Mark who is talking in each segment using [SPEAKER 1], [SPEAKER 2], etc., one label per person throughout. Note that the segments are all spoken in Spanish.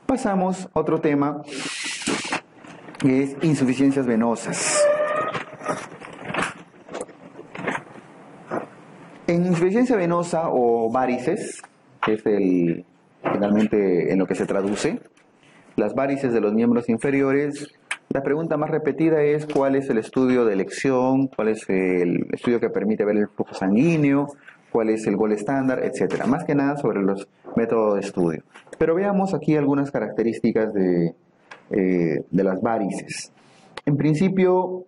[SPEAKER 1] Pasamos a otro tema, que es insuficiencias venosas. En insuficiencia venosa o varices, que es finalmente en lo que se traduce, las varices de los miembros inferiores, la pregunta más repetida es cuál es el estudio de elección, cuál es el estudio que permite ver el flujo sanguíneo, cuál es el gol estándar, etcétera. Más que nada sobre los métodos de estudio. Pero veamos aquí algunas características de las varices. En principio,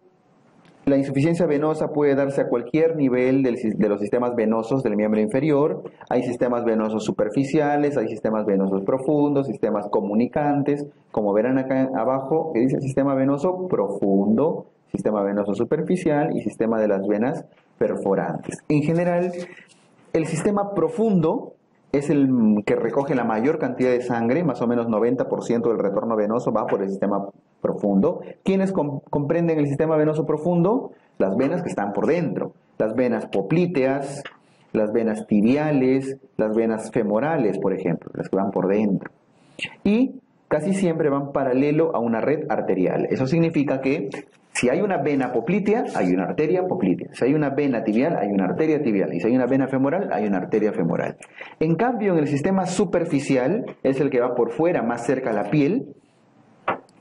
[SPEAKER 1] la insuficiencia venosa puede darse a cualquier nivel de los sistemas venosos del miembro inferior. Hay sistemas venosos superficiales, hay sistemas venosos profundos, sistemas comunicantes. Como verán acá abajo, que dice sistema venoso profundo, sistema venoso superficial y sistema de las venas perforantes. En general, el sistema profundo es el que recoge la mayor cantidad de sangre, más o menos 90% del retorno venoso va por el sistema profundo. ¿Quiénes comprenden el sistema venoso profundo? Las venas que están por dentro, las venas poplíteas, las venas tibiales, las venas femorales, por ejemplo, las que van por dentro. Y casi siempre van paralelo a una red arterial. Eso significa que si hay una vena poplitea, hay una arteria poplitea. Si hay una vena tibial, hay una arteria tibial. Y si hay una vena femoral, hay una arteria femoral. En cambio, en el sistema superficial, es el que va por fuera, más cerca a la piel,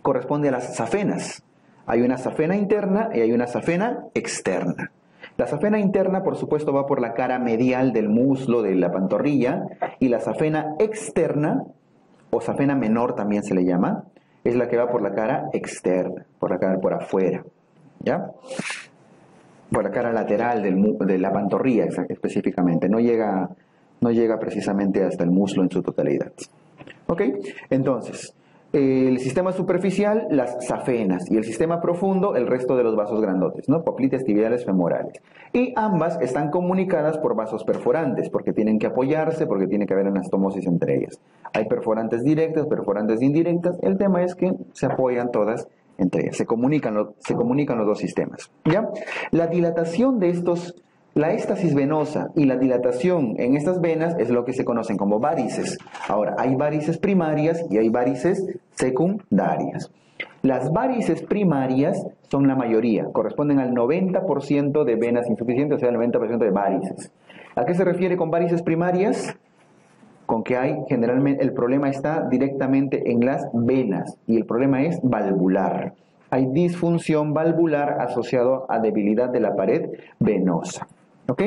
[SPEAKER 1] corresponde a las safenas. Hay una safena interna y hay una safena externa. La safena interna, por supuesto, va por la cara medial del muslo, de la pantorrilla, y la safena externa, o safena menor también se le llama, es la que va por la cara externa, por la cara por afuera, ¿ya? Por la cara lateral de la pantorrilla específicamente, no llega precisamente hasta el muslo en su totalidad. ¿Ok? Entonces, el sistema superficial, las safenas, y el sistema profundo, el resto de los vasos grandotes, ¿no? Popliteas, tibiales, femorales. Y ambas están comunicadas por vasos perforantes, porque tienen que apoyarse, porque tiene que haber anastomosis entre ellas. Hay perforantes directas, perforantes indirectas. El tema es que se apoyan todas entre ellas, se comunican los dos sistemas, ¿ya? La dilatación de la éstasis venosa y la dilatación en estas venas es lo que se conocen como varices. Ahora, hay varices primarias y hay varices secundarias. Las varices primarias son la mayoría, corresponden al 90% de venas insuficientes, o sea, el 90% de varices. ¿A qué se refiere con varices primarias? Con que generalmente el problema está directamente en las venas y el problema es valvular. Hay disfunción valvular asociado a debilidad de la pared venosa. ¿Ok?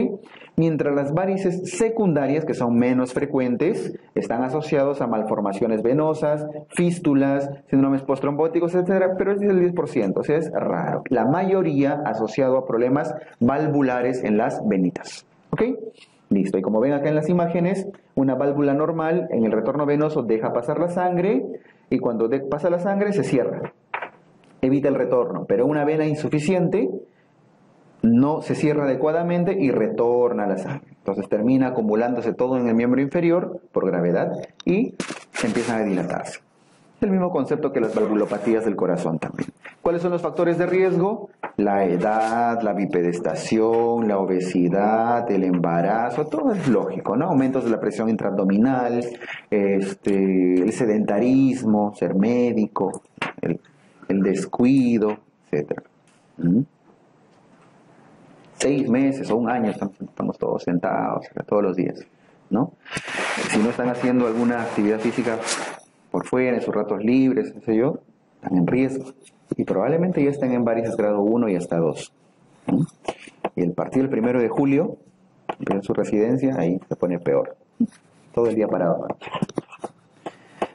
[SPEAKER 1] Mientras las varices secundarias, que son menos frecuentes, están asociados a malformaciones venosas, fístulas, síndromes postrombóticos, etc. Pero es el 10%, o sea, es raro. La mayoría asociado a problemas valvulares en las venitas. ¿Ok? Listo. Y como ven acá en las imágenes, una válvula normal en el retorno venoso deja pasar la sangre y cuando pasa la sangre se cierra. Evita el retorno. Pero una vena insuficiente no se cierra adecuadamente y retorna la sangre. Entonces termina acumulándose todo en el miembro inferior por gravedad y empiezan a dilatarse. Es el mismo concepto que las valvulopatías del corazón también. ¿Cuáles son los factores de riesgo? La edad, la bipedestación, la obesidad, el embarazo, todo es lógico, ¿no? Aumentos de la presión intraabdominal, el sedentarismo, ser médico, el descuido, etc. 6 meses o un año estamos todos sentados todos los días, ¿no? Si no están haciendo alguna actividad física por fuera, en sus ratos libres, qué sé yo, están en riesgo. Y probablemente ya estén en varices grado 1 y hasta 2. Y el partir del 1 de julio, en su residencia, ahí se pone peor. Todo el día parado.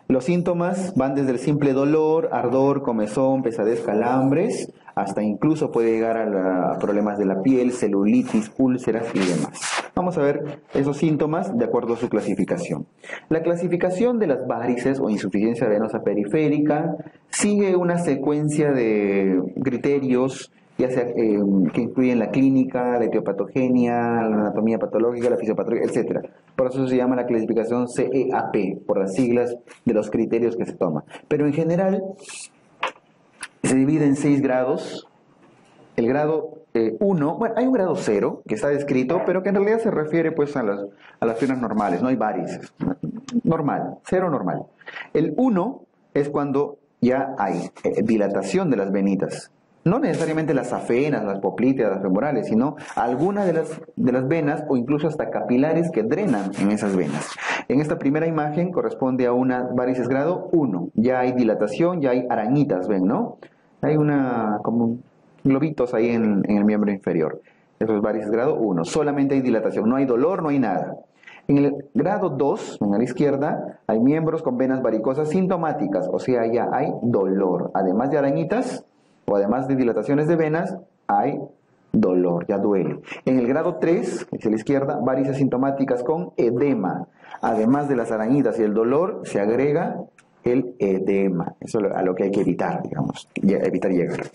[SPEAKER 1] Los síntomas van desde el simple dolor, ardor, comezón, pesadez, calambres, hasta incluso puede llegar a problemas de la piel, celulitis, úlceras y demás. Vamos a ver esos síntomas de acuerdo a su clasificación. La clasificación de las varices o insuficiencia venosa periférica sigue una secuencia de criterios, ya sea que incluyen la clínica, la etiopatogenia, la anatomía patológica, la fisiopatología, etc. Por eso se llama la clasificación CEAP, por las siglas de los criterios que se toman. Pero en general se divide en 6 grados. El grado 1, bueno, hay un grado 0 que está descrito, pero que en realidad se refiere pues a las venas normales, no hay varices. Normal, 0 normal. El 1 es cuando ya hay dilatación de las venitas. No necesariamente las safenas, las popliteas, las femorales, sino algunas de las venas o incluso hasta capilares que drenan en esas venas. En esta primera imagen corresponde a una varices grado 1. Ya hay dilatación, ya hay arañitas, ven, ¿no? Hay como globitos ahí en el miembro inferior. Eso es varices grado 1. Solamente hay dilatación, no hay dolor, no hay nada. En el grado 2, en la izquierda, hay miembros con venas varicosas sintomáticas, o sea, ya hay dolor. Además de arañitas, o además de dilataciones de venas, hay dolor, ya duele. En el grado 3, hacia la izquierda, varices sintomáticas con edema. Además de las arañitas y el dolor, se agrega el edema. Eso es a lo que hay que evitar, digamos, evitar llegar.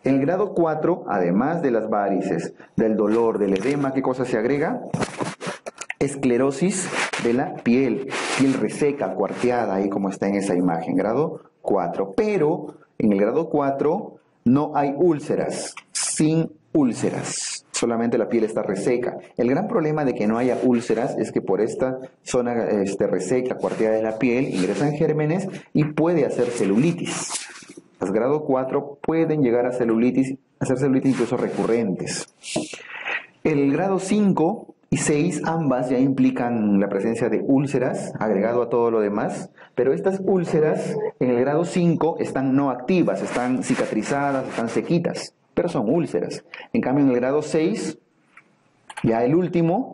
[SPEAKER 1] En el grado 4, además de las varices, del dolor, del edema, ¿qué cosa se agrega? Esclerosis de la piel reseca, cuarteada, ahí como está en esa imagen, grado 4. Pero en el grado 4 no hay úlceras, sin úlceras, solamente la piel está reseca. El gran problema de que no haya úlceras es que por esta zona reseca, cuarteada de la piel, ingresan gérmenes y puede hacer celulitis. Los grado 4 pueden llegar a hacer celulitis incluso recurrentes. El grado 5 y 6 ambas ya implican la presencia de úlceras, agregado a todo lo demás, pero estas úlceras en el grado 5 están no activas, están cicatrizadas, están sequitas, pero son úlceras. En cambio en el grado 6, ya el último,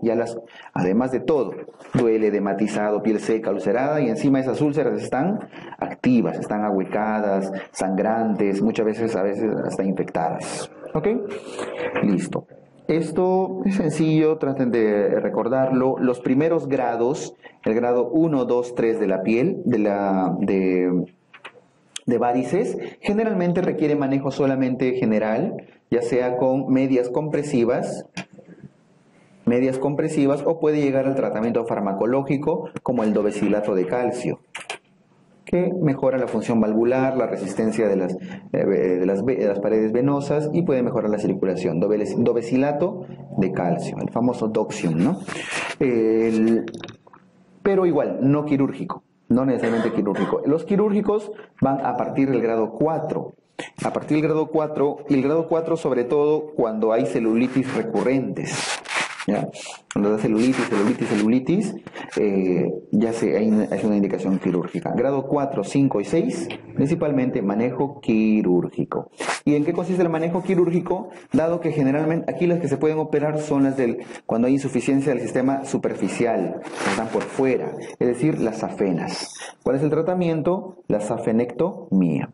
[SPEAKER 1] además de todo, duele, edematizado, piel seca, ulcerada, y encima esas úlceras están activas, están ahuecadas, sangrantes, muchas veces, hasta infectadas. ¿Ok? Listo. Esto es sencillo, traten de recordarlo. Los primeros grados, el grado 1, 2, 3 de la piel, de varices, generalmente requiere manejo solamente general, ya sea con medias compresivas o puede llegar al tratamiento farmacológico como el dovecilato de calcio, que mejora la función valvular, la resistencia de las paredes venosas y puede mejorar la circulación. Dovecilato de calcio, el famoso Doxium, ¿no? Pero igual, no quirúrgico, no necesariamente quirúrgico. Los quirúrgicos van a partir del grado 4. A partir del grado 4, y el grado 4 sobre todo cuando hay celulitis recurrentes. ¿Ya? Cuando da celulitis, es una indicación quirúrgica. Grado 4, 5 y 6, principalmente manejo quirúrgico. ¿Y en qué consiste el manejo quirúrgico? Dado que generalmente aquí las que se pueden operar son las cuando hay insuficiencia del sistema superficial, que están por fuera, es decir, las safenas. ¿Cuál es el tratamiento? La safenectomía.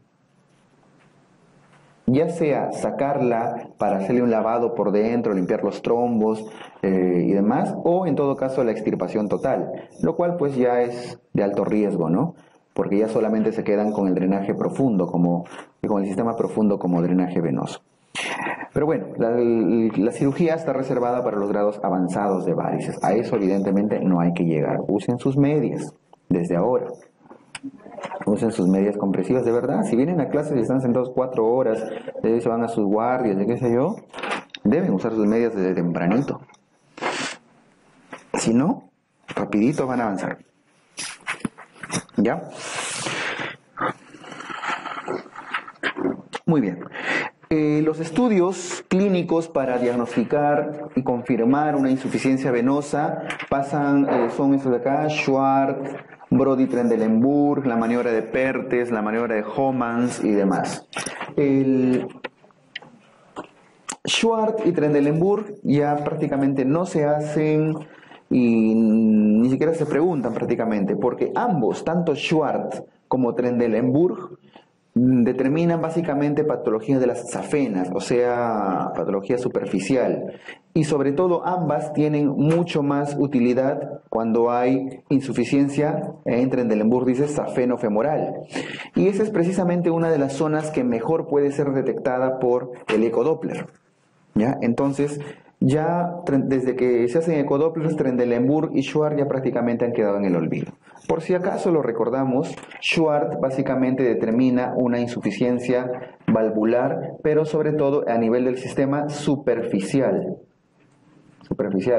[SPEAKER 1] Ya sea sacarla para hacerle un lavado por dentro, limpiar los trombos y demás, o en todo caso la extirpación total, lo cual pues ya es de alto riesgo, ¿no? Porque ya solamente se quedan con el drenaje profundo, con el sistema profundo como drenaje venoso. Pero bueno, la cirugía está reservada para los grados avanzados de varices. A eso evidentemente no hay que llegar. Usen sus medias desde ahora. Usen sus medias compresivas, de verdad. Si vienen a clases y están sentados 4 horas, se van a sus guardias, qué sé yo, deben usar sus medias desde tempranito. Si no, rapidito van a avanzar. ¿Ya? Muy bien. Los estudios clínicos para diagnosticar y confirmar una insuficiencia venosa son estos de acá: Schwartz, Brody-Trendelenburg, la maniobra de Perthes, la maniobra de Homans y demás. Schwartz y Trendelenburg ya prácticamente no se hacen y ni siquiera se preguntan prácticamente, porque ambos, tanto Schwartz como Trendelenburg, determinan básicamente patologías de las safenas, o sea, patología superficial. Y sobre todo ambas tienen mucho más utilidad cuando hay insuficiencia, en Trendelenburg dice safenofemoral. Y esa es precisamente una de las zonas que mejor puede ser detectada por el ecodoppler. ¿Ya? Entonces, ya desde que se hacen ecodopplers, Trendelenburg y Schwartz ya prácticamente han quedado en el olvido. Por si acaso lo recordamos, Schwartz básicamente determina una insuficiencia valvular, pero sobre todo a nivel del sistema superficial,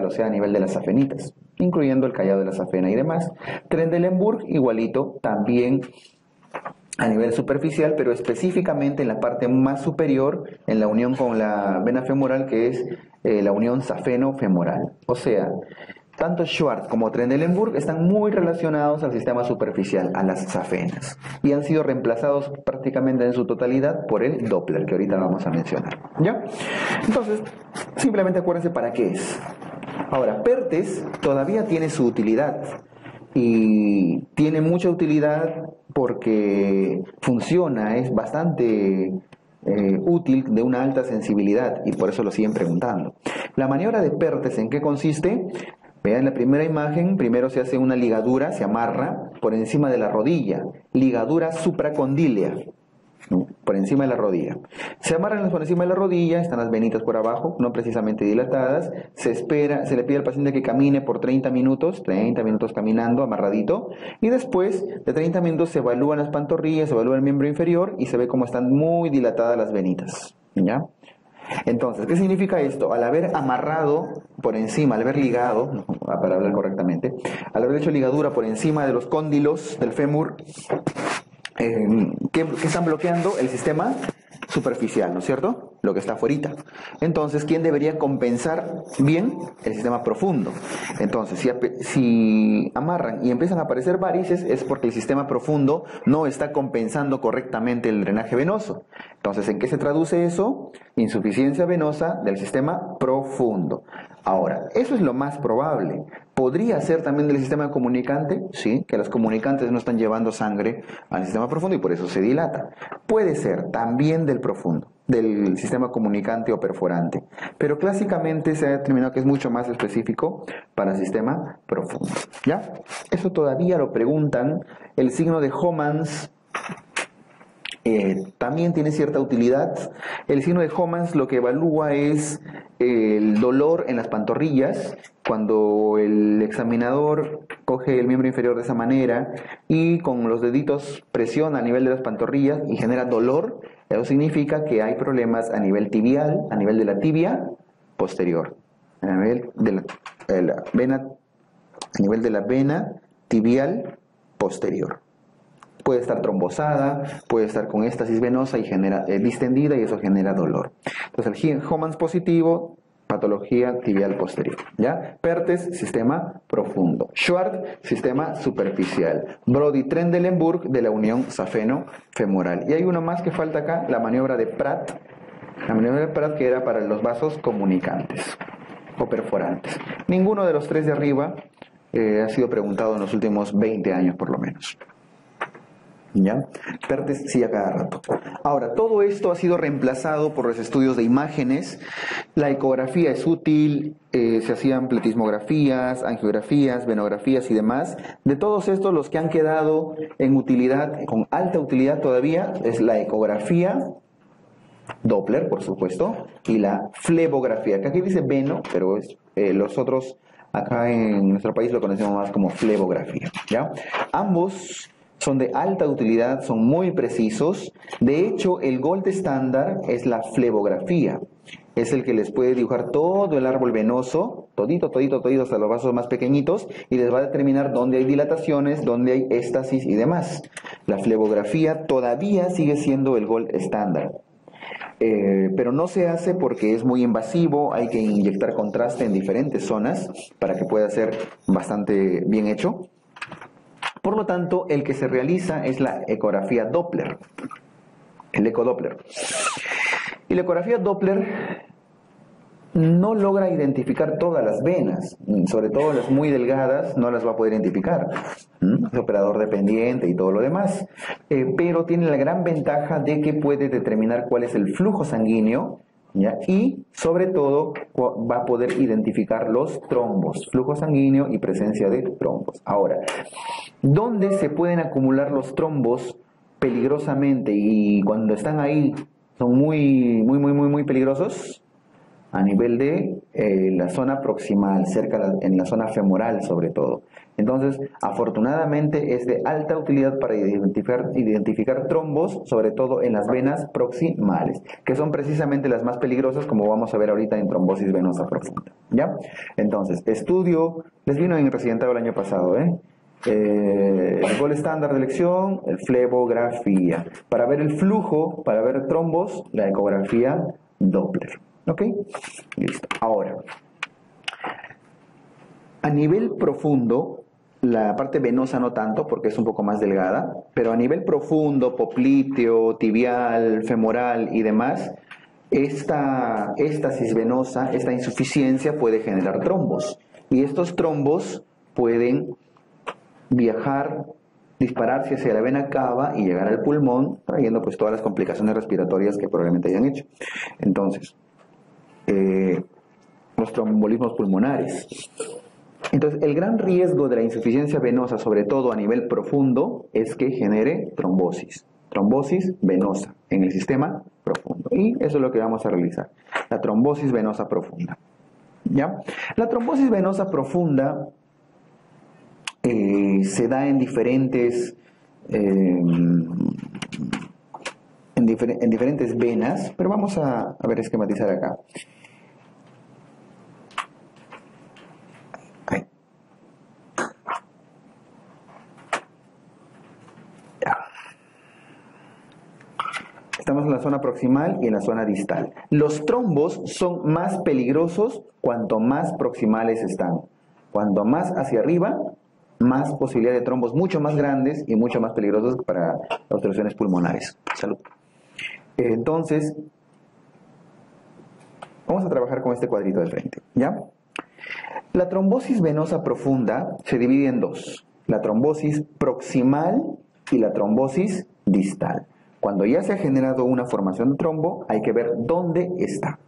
[SPEAKER 1] o sea, a nivel de las safenitas, incluyendo el callado de la safena y demás. Trendelenburg, igualito, también a nivel superficial, pero específicamente en la parte más superior, en la unión con la vena femoral, que es la unión safeno-femoral. O sea, tanto Schwartz como Trendelenburg están muy relacionados al sistema superficial, a las safenas, y han sido reemplazados prácticamente en su totalidad por el Doppler, que ahorita vamos a mencionar. ¿Ya? Entonces, simplemente acuérdense para qué es. Ahora, Perthes todavía tiene su utilidad, y tiene mucha utilidad porque funciona, es bastante útil, de una alta sensibilidad, y por eso lo siguen preguntando. La maniobra de Perthes, ¿en qué consiste? Vean la primera imagen, primero se hace una ligadura, se amarra por encima de la rodilla, ligadura supracondílea, ¿no? Por encima de la rodilla. Se amarran por encima de la rodilla, están las venitas por abajo, no precisamente dilatadas, se espera, se le pide al paciente que camine por 30 minutos caminando, amarradito, y después de 30 minutos se evalúan las pantorrillas, se evalúa el miembro inferior y se ve cómo están muy dilatadas las venitas, ¿ya? Entonces, ¿qué significa esto? Al haber amarrado por encima, al haber ligado, para hablar correctamente, al haber hecho ligadura por encima de los cóndilos del fémur, ¿qué están bloqueando? El sistema superficial, ¿no es cierto? Lo que está afuerita. Entonces, ¿quién debería compensar bien? El sistema profundo. Entonces, si amarran y empiezan a aparecer varices, es porque el sistema profundo no está compensando correctamente el drenaje venoso. Entonces, ¿en qué se traduce eso? Insuficiencia venosa del sistema profundo. Ahora, eso es lo más probable. ¿Podría ser también del sistema comunicante? Sí, que los comunicantes no están llevando sangre al sistema profundo y por eso se dilata. Puede ser también del profundo, del sistema comunicante o perforante. Pero clásicamente se ha determinado que es mucho más específico para el sistema profundo. ¿Ya? Eso todavía lo preguntan. El signo de Homans también tiene cierta utilidad. El signo de Homans lo que evalúa es el dolor en las pantorrillas, cuando el examinador coge el miembro inferior de esa manera y con los deditos presiona a nivel de las pantorrillas y genera dolor. Eso significa que hay problemas a nivel tibial, a nivel de la tibia posterior, a nivel de la vena, a nivel de la vena tibial posterior. Puede estar trombosada, puede estar con éstasis venosa y genera distendida, y eso genera dolor. Entonces el Homans positivo, patología tibial posterior, ¿ya? Perthes, sistema profundo. Schwartz, sistema superficial. Brody Trendelenburg, de la unión safeno-femoral. Y hay uno más que falta acá, la maniobra de Pratt. La maniobra de Pratt, que era para los vasos comunicantes o perforantes. Ninguno de los tres de arriba ha sido preguntado en los últimos 20 años por lo menos. ¿Ya? Perthes sí a cada rato. Ahora, todo esto ha sido reemplazado por los estudios de imágenes. La ecografía es útil, se hacían pletismografías, angiografías, venografías y demás. De todos estos, los que han quedado en utilidad, con alta utilidad todavía, es la ecografía, Doppler, por supuesto, y la flebografía, que aquí dice veno, pero es, los otros acá en nuestro país lo conocemos más como flebografía, ¿ya? Ambos son de alta utilidad, son muy precisos. De hecho, el gold estándar es la flebografía. Es el que les puede dibujar todo el árbol venoso, todito, hasta los vasos más pequeñitos, y les va a determinar dónde hay dilataciones, dónde hay éstasis y demás. La flebografía todavía sigue siendo el gold estándar. Pero no se hace porque es muy invasivo, hay que inyectar contraste en diferentes zonas para que pueda ser bastante bien hecho. Por lo tanto, el que se realiza es la ecografía Doppler, el ecodoppler. Y la ecografía Doppler no logra identificar todas las venas, sobre todo las muy delgadas no las va a poder identificar. Es operador dependiente y todo lo demás, pero tiene la gran ventaja de que puede determinar cuál es el flujo sanguíneo, ¿ya? Y sobre todo va a poder identificar los trombos, flujo sanguíneo y presencia de trombos. Ahora, ¿dónde se pueden acumular los trombos peligrosamente y cuando están ahí son muy peligrosos? A nivel de la zona proximal, en la zona femoral sobre todo. Entonces, afortunadamente es de alta utilidad para identificar trombos, sobre todo en las venas proximales, que son precisamente las más peligrosas, como vamos a ver ahorita en trombosis venosa profunda. ¿Ya? Entonces, estudio, les vino en residentado el año pasado, el gol estándar de elección, el flebografía. Para ver el flujo, para ver trombos, la ecografía Doppler. ¿Ok? Listo. Ahora, a nivel profundo, la parte venosa no tanto, porque es un poco más delgada, pero a nivel profundo, popliteo, tibial, femoral y demás, esta éstasis venosa, esta insuficiencia puede generar trombos. Y estos trombos pueden viajar, dispararse hacia la vena cava y llegar al pulmón, trayendo pues todas las complicaciones respiratorias que probablemente hayan hecho. Entonces, los tromboembolismos pulmonares. Entonces, el gran riesgo de la insuficiencia venosa, sobre todo a nivel profundo, es que genere trombosis venosa en el sistema profundo. Y eso es lo que vamos a realizar, la trombosis venosa profunda. ¿Ya? La trombosis venosa profunda se da en diferentes venas, pero vamos a ver esquematizar acá. Estamos en la zona proximal y en la zona distal. Los trombos son más peligrosos cuanto más proximales están. Cuanto más hacia arriba, más posibilidad de trombos mucho más grandes y mucho más peligrosos para obstrucciones pulmonares. Salud. Entonces, vamos a trabajar con este cuadrito de frente, ¿ya? La trombosis venosa profunda se divide en dos: la trombosis proximal y la trombosis distal. Cuando ya se ha generado una formación de trombo, hay que ver dónde está.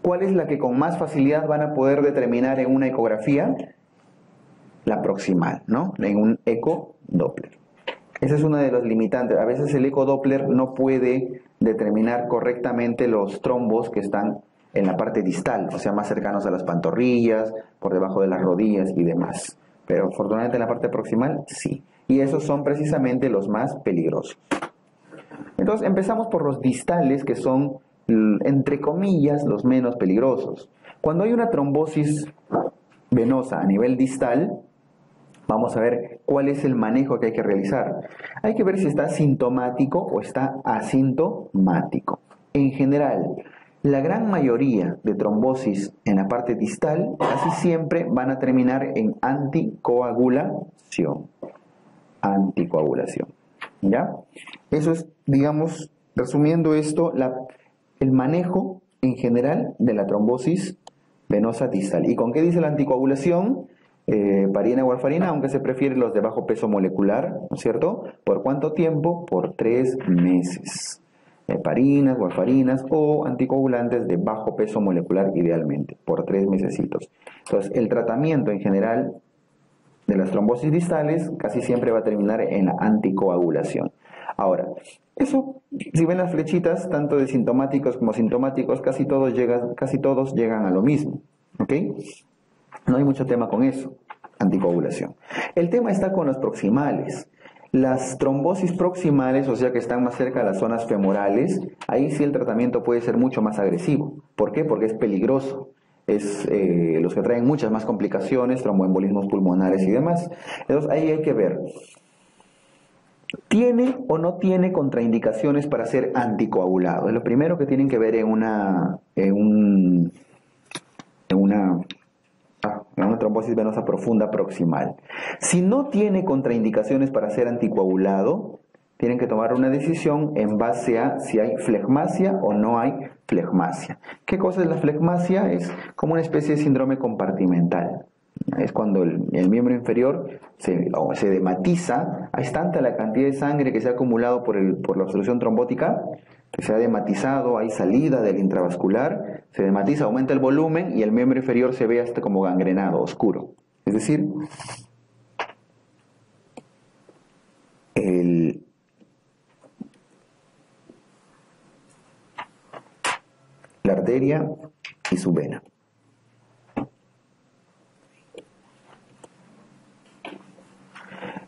[SPEAKER 1] ¿Cuál es la que con más facilidad van a poder determinar en una ecografía? La proximal, ¿no? En un eco Doppler. Esa es una de las limitantes. A veces el eco Doppler no puede determinar correctamente los trombos que están en la parte distal, o sea, más cercanos a las pantorrillas, por debajo de las rodillas y demás. Pero afortunadamente en la parte proximal, sí. Y esos son precisamente los más peligrosos. Entonces empezamos por los distales, que son, entre comillas, los menos peligrosos. Cuando hay una trombosis venosa a nivel distal, vamos a ver cuál es el manejo que hay que realizar. Hay que ver si está sintomático o está asintomático. En general, la gran mayoría de trombosis en la parte distal casi siempre van a terminar en anticoagulación. Anticoagulación. ¿Ya? Eso es, digamos, resumiendo esto, el manejo en general de la trombosis venosa distal. ¿Y con qué dice la anticoagulación? Heparina o warfarina, aunque se prefieren los de bajo peso molecular, ¿no es cierto? ¿Por cuánto tiempo? Por 3 meses. Heparinas, warfarinas o anticoagulantes de bajo peso molecular idealmente, por 3 mesecitos. Entonces, el tratamiento en general de las trombosis distales casi siempre va a terminar en la anticoagulación. Ahora, eso, si ven las flechitas, tanto de sintomáticos como sintomáticos, casi todos llegan a lo mismo, ¿ok? No hay mucho tema con eso, anticoagulación. El tema está con los proximales. Las trombosis proximales, o sea que están más cerca de las zonas femorales, ahí sí el tratamiento puede ser mucho más agresivo. ¿Por qué? Porque es peligroso. Es los que traen muchas más complicaciones, tromboembolismos pulmonares y demás. Entonces ahí hay que ver, ¿tiene o no tiene contraindicaciones para ser anticoagulado? Es lo primero que tienen que ver en una trombosis venosa profunda proximal. Si no tiene contraindicaciones para ser anticoagulado, tienen que tomar una decisión en base a si hay flegmasia o no hay flegmasia. ¿Qué cosa es la flegmasia? Es como una especie de síndrome compartimental. Es cuando el miembro inferior se dematiza. Es tanta la cantidad de sangre que se ha acumulado por la obstrucción trombótica, que se ha dematizado, hay salida del intravascular, se dematiza, aumenta el volumen y el miembro inferior se ve hasta como gangrenado, oscuro. Es decir, la arteria y su vena.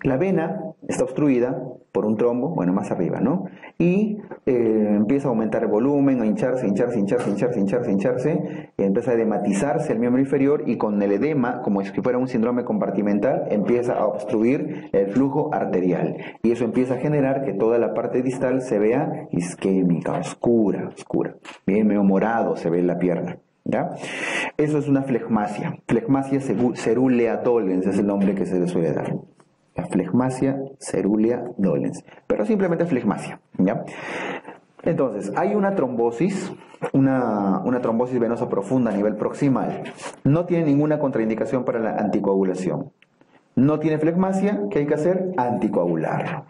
[SPEAKER 1] La vena está obstruida por un trombo, bueno, más arriba, ¿no? Y empieza a aumentar el volumen, a hincharse, y empieza a edematizarse el miembro inferior y con el edema, como si fuera un síndrome compartimental, empieza a obstruir el flujo arterial. Y eso empieza a generar que toda la parte distal se vea isquémica, oscura. Bien, medio morado se ve en la pierna. ¿Ya? Eso es una flegmasia. Flegmasia cerulea dolens es el nombre que se le suele dar. La flegmasia cerulea dolens. Pero simplemente flegmasia. ¿Ya? Entonces, hay una trombosis, una trombosis venosa profunda a nivel proximal. No tiene ninguna contraindicación para la anticoagulación. No tiene flegmasia, ¿qué hay que hacer? Anticoagular.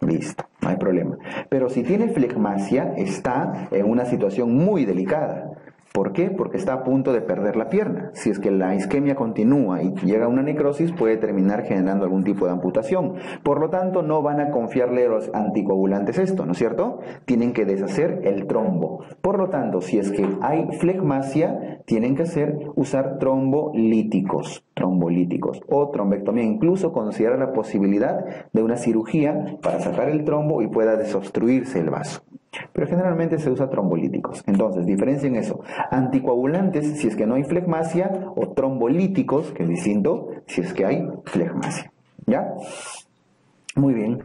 [SPEAKER 1] Listo, no hay problema. Pero si tiene flegmasia, está en una situación muy delicada. ¿Por qué? Porque está a punto de perder la pierna. Si es que la isquemia continúa y llega a una necrosis, puede terminar generando algún tipo de amputación. Por lo tanto, no van a confiarle a los anticoagulantes esto, ¿no es cierto? Tienen que deshacer el trombo. Por lo tanto, si es que hay flegmasia, tienen que usar trombolíticos o trombectomía. Incluso considerar la posibilidad de una cirugía para sacar el trombo y pueda desobstruirse el vaso. Pero generalmente se usa trombolíticos. Entonces, diferencien eso. Anticoagulantes si es que no hay flegmasia, o trombolíticos, que es distinto, si es que hay flegmasia. ¿Ya? Muy bien.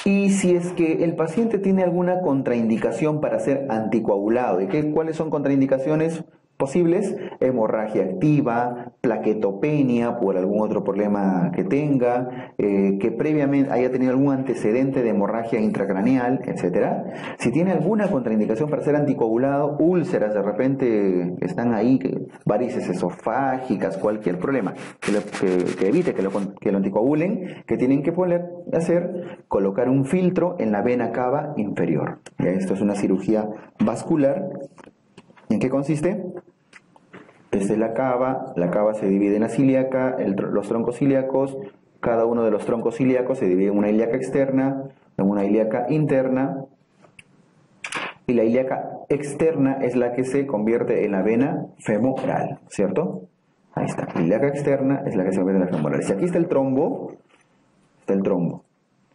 [SPEAKER 1] Y si es que el paciente tiene alguna contraindicación para ser anticoagulado, ¿y cuáles son contraindicaciones posibles? Hemorragia activa, plaquetopenia por algún otro problema que tenga, que previamente haya tenido algún antecedente de hemorragia intracraneal, etc. Si tiene alguna contraindicación para ser anticoagulado, úlceras de repente están ahí, varices esofágicas, cualquier problema que evite que lo anticoagulen, que tienen que colocar un filtro en la vena cava inferior. ¿Ya? Esto es una cirugía vascular. ¿En qué consiste? Esta es la cava se divide en la cilíaca, los troncos ilíacos, cada uno de los troncos ilíacos se divide en una ilíaca externa, en una ilíaca interna, y la ilíaca externa es la que se convierte en la vena femoral, ¿cierto? Ahí está, la ilíaca externa es la que se convierte en la femoral. Si aquí está el trombo,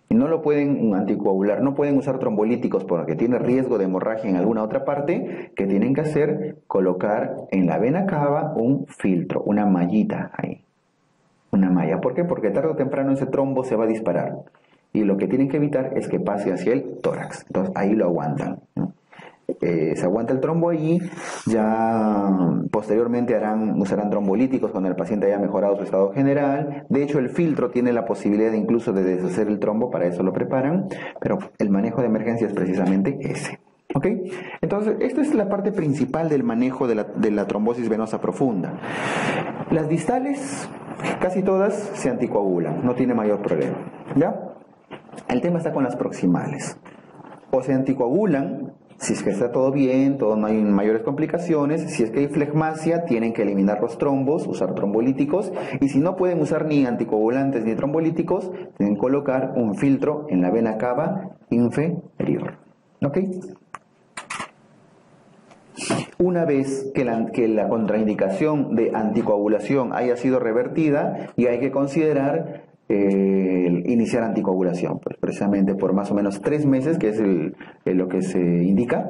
[SPEAKER 1] y no lo pueden anticoagular, no pueden usar trombolíticos porque tiene riesgo de hemorragia en alguna otra parte, ¿qué tienen que hacer? Colocar en la vena cava un filtro, una mallita ahí. Una malla. ¿Por qué? Porque tarde o temprano ese trombo se va a disparar. Y lo que tienen que evitar es que pase hacia el tórax. Entonces ahí lo aguantan, ¿no? Se aguanta el trombo y ya posteriormente usarán trombolíticos cuando el paciente haya mejorado su estado general. De hecho, el filtro tiene la posibilidad incluso de deshacer el trombo, para eso lo preparan, pero el manejo de emergencia es precisamente ese. ¿Ok? Entonces, esta es la parte principal del manejo de la trombosis venosa profunda. Las distales, casi todas se anticoagulan, no tiene mayor problema. ¿Ya? El tema está con las proximales. O se anticoagulan si es que está todo bien, no hay mayores complicaciones. Si es que hay flegmasia, tienen que eliminar los trombos, usar trombolíticos. Y si no pueden usar ni anticoagulantes ni trombolíticos, tienen que colocar un filtro en la vena cava inferior. ¿Ok? Una vez que la contraindicación de anticoagulación haya sido revertida, y hay que considerar iniciar anticoagulación, pues precisamente por más o menos 3 meses, que es lo que se indica,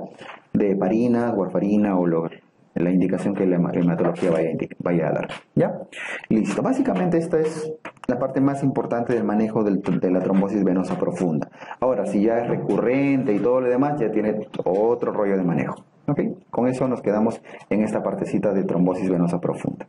[SPEAKER 1] de heparina, warfarina o la indicación que la hematología vaya a dar. ¿Ya? Listo. Básicamente esta es la parte más importante del manejo de la trombosis venosa profunda. Ahora, si ya es recurrente y todo lo demás, ya tiene otro rollo de manejo. ¿Ok? Con eso nos quedamos en esta partecita de trombosis venosa profunda.